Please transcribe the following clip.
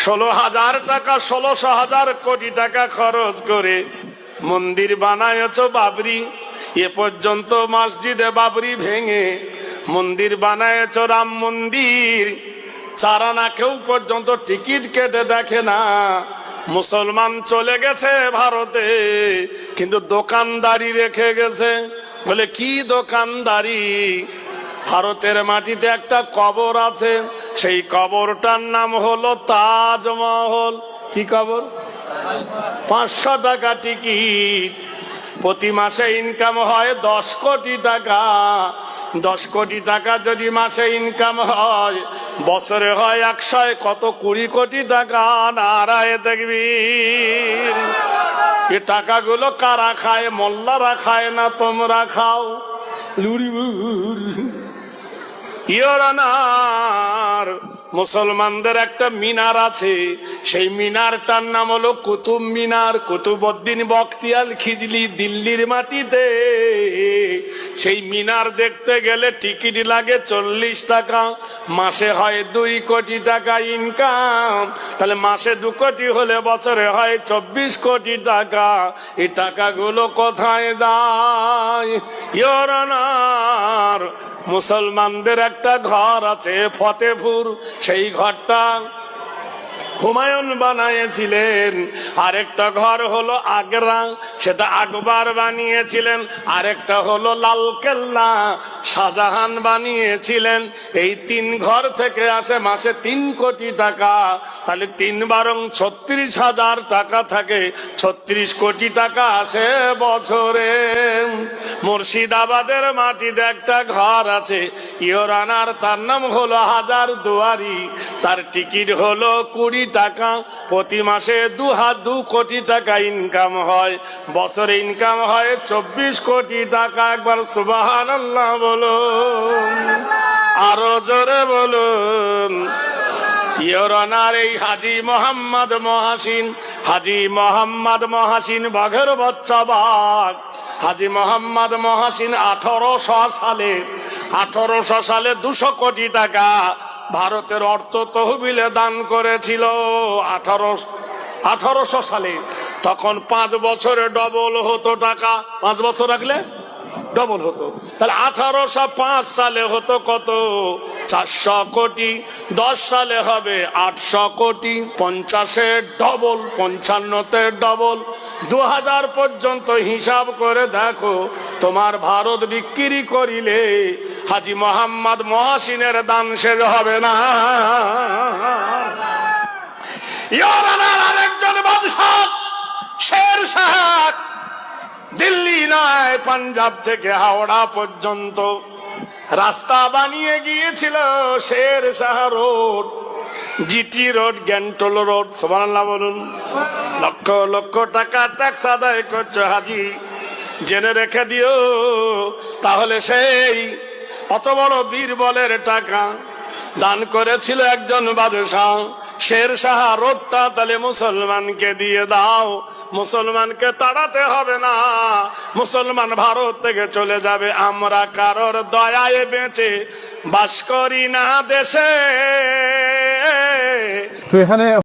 16,000 টাকা 16,000 কোটি টাকা খরচ করে মন্দির বানায়ছ বাবরি। এ পর্যন্ত মসজিদে বাবরি ভেঙে মন্দির বানায়ছ রাম মন্দির। চারানা কেউ পর্যন্ত টিকিট কেটে দেখে না। মুসলমান চলে গেছে ভারতে, কিন্তু দোকানদারি রেখে গেছে। বলে কি দোকানদারি? ভারতের মাটিতে একটা কবর আছে, সেই কবরটার নাম হলো তাজমহল। কি কবর? 500 টাকা টিকিট। প্রতি মাসে ইনকাম হয় 10 কোটি টাকা। 10 কোটি টাকা যদি মাসে ইনকাম হয়, বছরে হয় 100, কত 20 কোটি টাকা। নারায়ে তাকবীর। এ টাকাগুলো কারা খায়? মোল্লারা খায় না, তোমরা খাও। ইয়োরানার মুসলমানদের একটা মিনার আছে, সেই মিনারটার নাম হলো কুতুব মিনার। কুতুবউদ্দিন বখতিয়ার খিজলি দিল্লির মাটিতে। সেই মিনার দেখতে গেলে টিকিট লাগে 40 টাকা। মাসে হয় 2 কোটি টাকা ইনকাম। তাহলে মাসে 2 কোটি হলে বছরে হয় 24 কোটি টাকা। এই টাকাগুলো কোথায় যায়? ইয়োরানার মুসলমানদের একটা ঘর আছে ফতেপুর, সেই ঘরটা হুমায়ুন বানিয়েছিলেন। আরেকটা ঘর হলো আগ্রা, সেটা আকবর বানিয়েছিলেন। আরেকটা হলো লালকেল্লা, শাহজাহান বানিয়েছিলেন। এই 3 ঘর থেকে আসে মাসে 3 কোটি টাকা। তাহলে 3 বারং 36,000 টাকা থাকে, 36 কোটি টাকা আসে বছরে। মুর্শিদাবাদের মাটিতে একটা ঘর আছে ইয়োরানার, তার নাম হলো হাজার দুয়ারি। তার টিকিট হলো 20 টাকা। প্রতি মাসে 2 কোটি টাকা ইনকাম হয়, বছরে ইনকাম হয় 24 কোটি টাকা। একবার সুবহানাল্লাহ বলুন, আরো জোরে বলুন। ইয়োরানার এই হাজি মোহাম্মদ মহাসিন, হাজি মোহাম্মদ মহাসিন বাঘের বাচ্চা বাঘ। হাজি মোহাম্মদ মহাসিন 1800 সালে 200 কোটি টাকা ভারতের অর্থ তহবিলে দান করেছিল। 1800 সালে। তখন 5 বছরে ডবল হতো টাকা। 5 বছর রাখলে ডবল হতো। তাহলে 1805 সালে হতো কত? 400 কোটি। 10 সালে হবে 800 কোটি। 50-এ ডবল, 55-তে ডবল। 2000 পর্যন্ত হিসাব করে দেখো, তোমার ভারত বিক্রি করিলে হাজি মোহাম্মদ মহাসিনের দান শেষ হবে না। ইয়োরানার আরেকজন বাদশা শের শাহ, দিল্লি নয় পাঞ্জাব থেকে হাওড়া পর্যন্ত রাস্তা বানিয়ে গিয়েছিল। Sher Shah road, GT road, গ্যান্টল রোড। সুবহানাল্লাহ বলুন। লক্ষ লক্ষ টাকা ট্যাক্স আদায় করছো হাজি, জেনে রেখে দিও। তাহলে সেই অত বড় বীরবলের টাকা দান করেছিল একজন বাদশাহ। শের শাহ রোডটা তাহলে মুসলমানকে দিয়ে দাও। মুসলমানকে তাড়াতে হবে না, মুসলমান ভারত থেকে চলে যাবে। আমরা কারোর দয়ায় বেঁচে বাস করি না দেশে। তো এখানে